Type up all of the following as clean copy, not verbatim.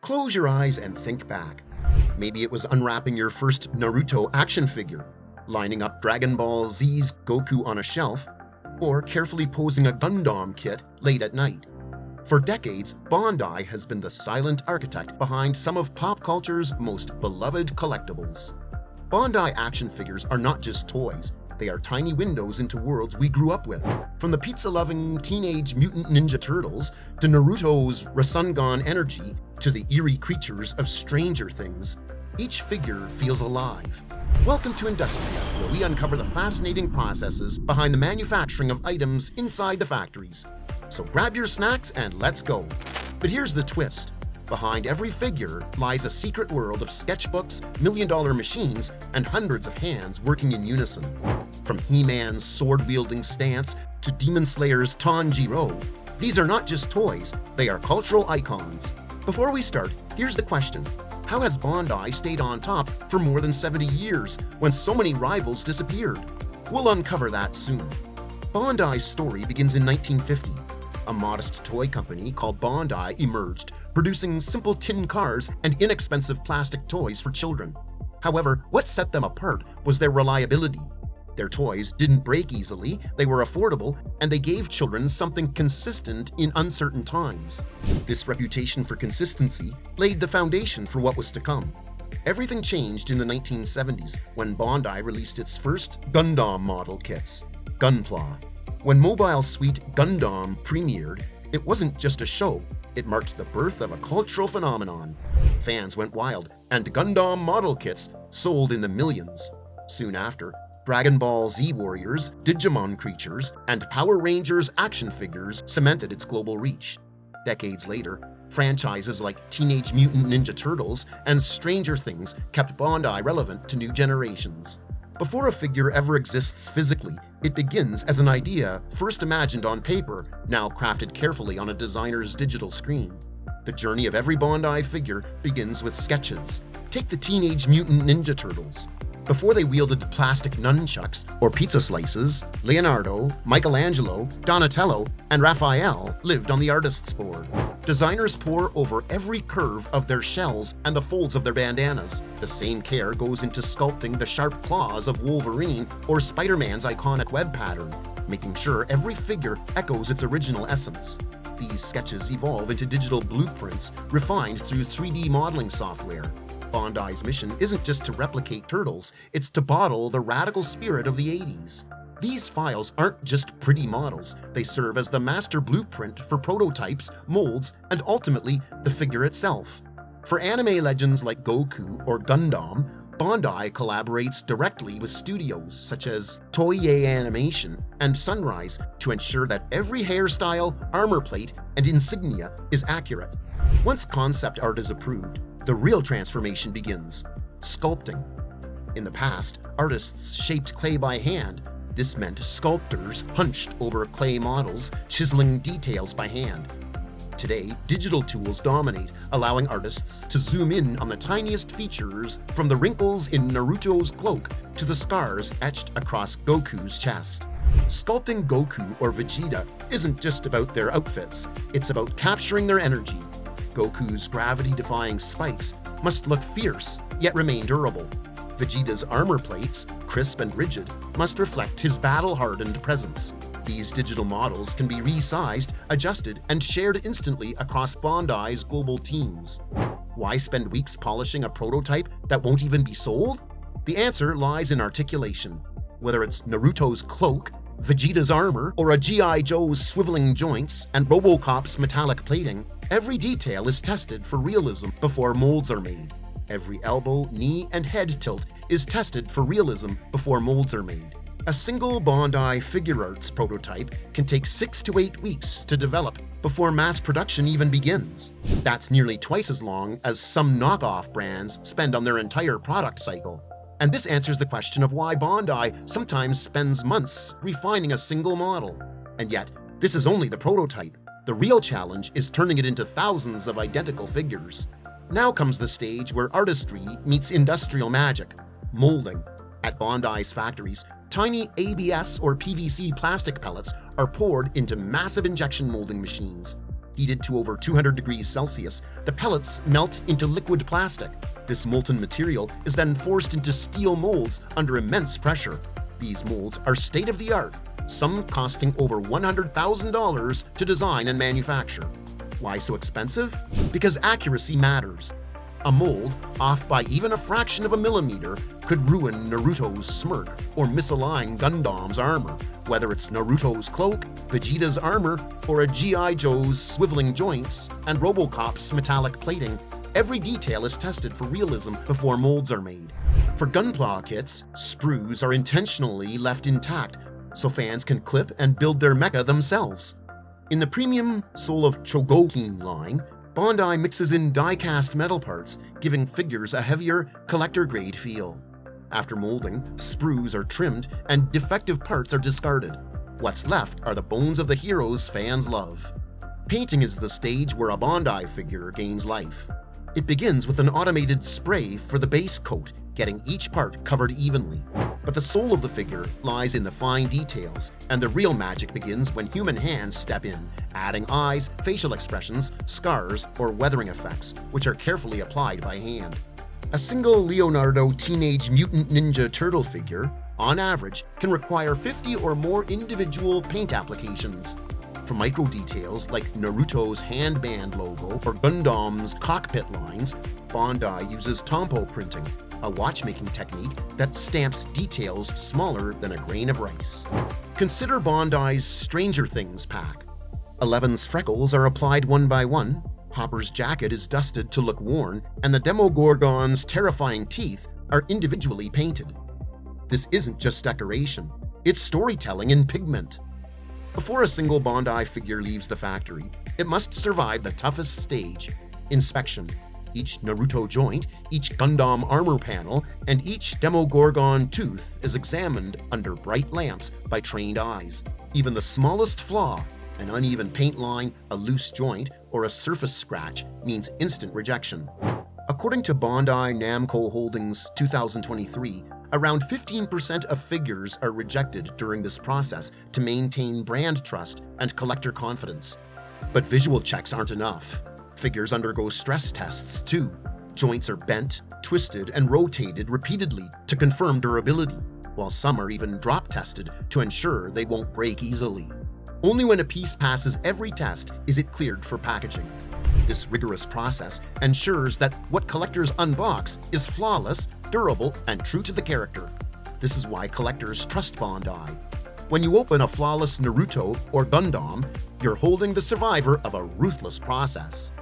Close your eyes and think back. Maybe it was unwrapping your first Naruto action figure, lining up Dragon Ball Z's Goku on a shelf, or carefully posing a Gundam kit late at night. For decades, Bandai has been the silent architect behind some of pop culture's most beloved collectibles. Bandai action figures are not just toys, they are tiny windows into worlds we grew up with. From the pizza-loving Teenage Mutant Ninja Turtles to Naruto's Rasengan energy to the eerie creatures of Stranger Things, each figure feels alive. Welcome to INDUSTRIA, where we uncover the fascinating processes behind the manufacturing of items inside the factories. So grab your snacks and let's go. But here's the twist. Behind every figure lies a secret world of sketchbooks, million-dollar machines, and hundreds of hands working in unison. From He-Man's sword-wielding stance to Demon Slayer's Tanjiro, these are not just toys, they are cultural icons. Before we start, here's the question. How has Bandai stayed on top for more than 70 years when so many rivals disappeared? We'll uncover that soon. Bandai's story begins in 1950. A modest toy company called Bandai emerged, producing simple tin cars and inexpensive plastic toys for children. However, what set them apart was their reliability. Their toys didn't break easily, they were affordable, and they gave children something consistent in uncertain times. This reputation for consistency laid the foundation for what was to come. Everything changed in the 1970s when Bandai released its first Gundam model kits, Gunpla. When Mobile Suit Gundam premiered, it wasn't just a show, it marked the birth of a cultural phenomenon. Fans went wild, and Gundam model kits sold in the millions. Soon after, Dragon Ball Z warriors, Digimon creatures, and Power Rangers action figures cemented its global reach. Decades later, franchises like Teenage Mutant Ninja Turtles and Stranger Things kept Bandai relevant to new generations. Before a figure ever exists physically, it begins as an idea first imagined on paper, now crafted carefully on a designer's digital screen. The journey of every Bandai figure begins with sketches. Take the Teenage Mutant Ninja Turtles. Before they wielded plastic nunchucks or pizza slices, Leonardo, Michelangelo, Donatello, and Raphael lived on the artist's board. Designers pore over every curve of their shells and the folds of their bandanas. The same care goes into sculpting the sharp claws of Wolverine or Spider-Man's iconic web pattern, making sure every figure echoes its original essence. These sketches evolve into digital blueprints refined through 3D modeling software. Bandai's mission isn't just to replicate Turtles, it's to bottle the radical spirit of the 80s. These files aren't just pretty models, they serve as the master blueprint for prototypes, molds, and ultimately the figure itself. For anime legends like Goku or Gundam, Bandai collaborates directly with studios such as Toei Animation and Sunrise to ensure that every hairstyle, armor plate, and insignia is accurate. Once concept art is approved, the real transformation begins: sculpting. In the past, artists shaped clay by hand. This meant sculptors hunched over clay models, chiseling details by hand. Today, digital tools dominate, allowing artists to zoom in on the tiniest features, from the wrinkles in Naruto's cloak to the scars etched across Goku's chest. Sculpting Goku or Vegeta isn't just about their outfits, it's about capturing their energy. Goku's gravity-defying spikes must look fierce, yet remain durable. Vegeta's armor plates, crisp and rigid, must reflect his battle-hardened presence. These digital models can be resized, adjusted, and shared instantly across Bandai's global teams. Why spend weeks polishing a prototype that won't even be sold? The answer lies in articulation. Whether it's Naruto's cloak, Vegeta's armor, or a G.I. Joe's swiveling joints and RoboCop's metallic plating, every detail is tested for realism before molds are made. Every elbow, knee, and head tilt is tested for realism before molds are made. A single Bandai figure arts prototype can take 6 to 8 weeks to develop before mass production even begins. That's nearly twice as long as some knockoff brands spend on their entire product cycle. And this answers the question of why Bandai sometimes spends months refining a single model. And yet, this is only the prototype. The real challenge is turning it into thousands of identical figures. Now comes the stage where artistry meets industrial magic: molding. At Bandai's factories, tiny ABS or PVC plastic pellets are poured into massive injection molding machines. Heated to over 200 degrees Celsius, the pellets melt into liquid plastic. This molten material is then forced into steel molds under immense pressure. These molds are state-of-the-art, some costing over $100,000 to design and manufacture. Why so expensive? Because accuracy matters. A mold, off by even a fraction of a millimeter, could ruin Naruto's smirk or misalign Gundam's armor, whether it's Naruto's cloak, Vegeta's armor, or a G.I. Joe's swiveling joints and Robocop's metallic plating. Every detail is tested for realism before molds are made. For Gunpla kits, sprues are intentionally left intact so fans can clip and build their mecha themselves. In the premium Soul of Chogokin line, Bandai mixes in die-cast metal parts, giving figures a heavier, collector-grade feel. After molding, sprues are trimmed and defective parts are discarded. What's left are the bones of the heroes fans love. Painting is the stage where a Bandai figure gains life. It begins with an automated spray for the base coat, getting each part covered evenly. But the soul of the figure lies in the fine details, and the real magic begins when human hands step in, adding eyes, facial expressions, scars, or weathering effects, which are carefully applied by hand. A single Leonardo Teenage Mutant Ninja Turtle figure, on average, can require 50 or more individual paint applications. For micro details like Naruto's handband logo or Gundam's cockpit lines, Bandai uses Tompo printing, a watchmaking technique that stamps details smaller than a grain of rice. Consider Bandai's Stranger Things pack. Eleven's freckles are applied one by one, Hopper's jacket is dusted to look worn, and the Demogorgon's terrifying teeth are individually painted. This isn't just decoration, it's storytelling in pigment. Before a single Bandai figure leaves the factory, it must survive the toughest stage, inspection. Each Naruto joint, each Gundam armor panel, and each Demogorgon tooth is examined under bright lamps by trained eyes. Even the smallest flaw, an uneven paint line, a loose joint, or a surface scratch, means instant rejection. According to Bandai Namco Holdings 2023, around 15% of figures are rejected during this process to maintain brand trust and collector confidence. But visual checks aren't enough. Figures undergo stress tests too. Joints are bent, twisted, and rotated repeatedly to confirm durability, while some are even drop tested to ensure they won't break easily. Only when a piece passes every test is it cleared for packaging. This rigorous process ensures that what collectors unbox is flawless, durable, and true to the character. This is why collectors trust Bandai. When you open a flawless Naruto or Gundam, you're holding the survivor of a ruthless process.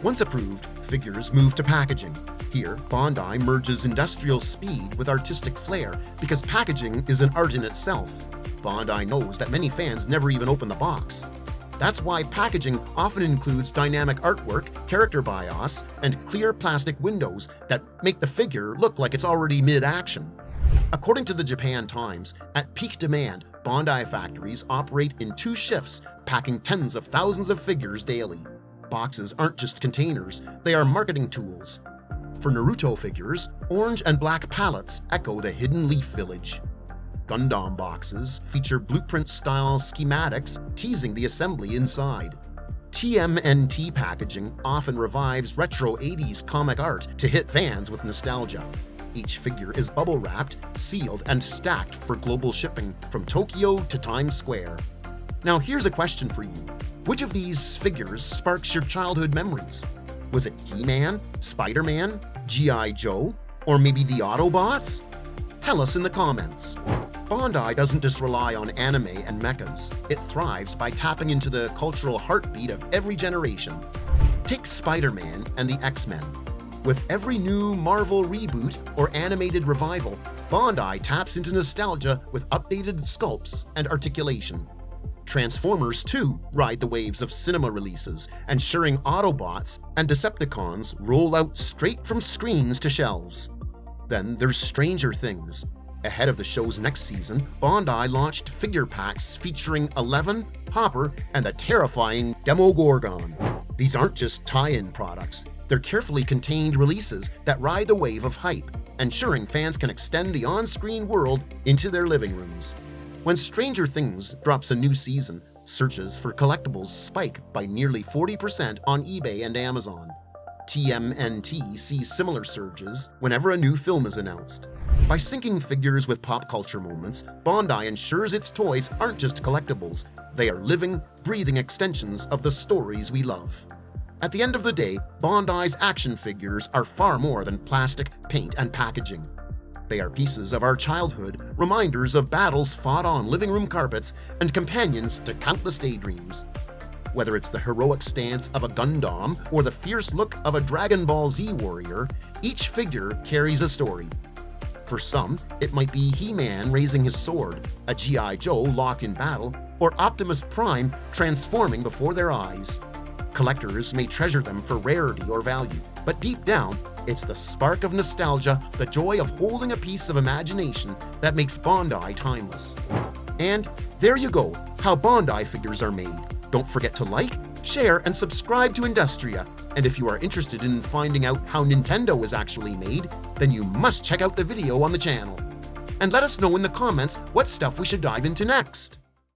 Once approved, figures move to packaging. Here, Bandai merges industrial speed with artistic flair because packaging is an art in itself. Bandai knows that many fans never even open the box. That's why packaging often includes dynamic artwork, character bios, and clear plastic windows that make the figure look like it's already mid-action. According to the Japan Times, at peak demand, Bandai factories operate in 2 shifts, packing tens of thousands of figures daily. Boxes aren't just containers, they are marketing tools. For Naruto figures, orange and black pallets echo the Hidden Leaf Village. Gundam boxes feature blueprint-style schematics teasing the assembly inside. TMNT packaging often revives retro 80s comic art to hit fans with nostalgia. Each figure is bubble-wrapped, sealed, and stacked for global shipping from Tokyo to Times Square. Now here's a question for you. Which of these figures sparks your childhood memories? Was it He-Man, Spider-Man, G.I. Joe, or maybe the Autobots? Tell us in the comments. Bandai doesn't just rely on anime and mechas, it thrives by tapping into the cultural heartbeat of every generation. Take Spider-Man and the X-Men. With every new Marvel reboot or animated revival, Bandai taps into nostalgia with updated sculpts and articulation. Transformers, too, ride the waves of cinema releases, ensuring Autobots and Decepticons roll out straight from screens to shelves. Then there's Stranger Things. Ahead of the show's next season, Bandai launched figure packs featuring Eleven, Hopper, and the terrifying Demogorgon. These aren't just tie-in products, they're carefully contained releases that ride the wave of hype. ensuring fans can extend the on-screen world into their living rooms. When Stranger Things drops a new season, searches for collectibles spike by nearly 40% on eBay and Amazon. TMNT sees similar surges whenever a new film is announced. By syncing figures with pop culture moments, Bandai ensures its toys aren't just collectibles, they are living, breathing extensions of the stories we love. At the end of the day, Bandai's action figures are far more than plastic, paint, and packaging. They are pieces of our childhood, reminders of battles fought on living room carpets, and companions to countless daydreams. Whether it's the heroic stance of a Gundam or the fierce look of a Dragon Ball Z warrior, each figure carries a story. For some, it might be He-Man raising his sword, a G.I. Joe locked in battle, or Optimus Prime transforming before their eyes. Collectors may treasure them for rarity or value, but deep down, it's the spark of nostalgia, the joy of holding a piece of imagination that makes Bandai timeless. And there you go, how Bandai figures are made. Don't forget to like, share, and subscribe to INDUSTRIA. And if you are interested in finding out how Nintendo is actually made, then you must check out the video on the channel. And let us know in the comments what stuff we should dive into next.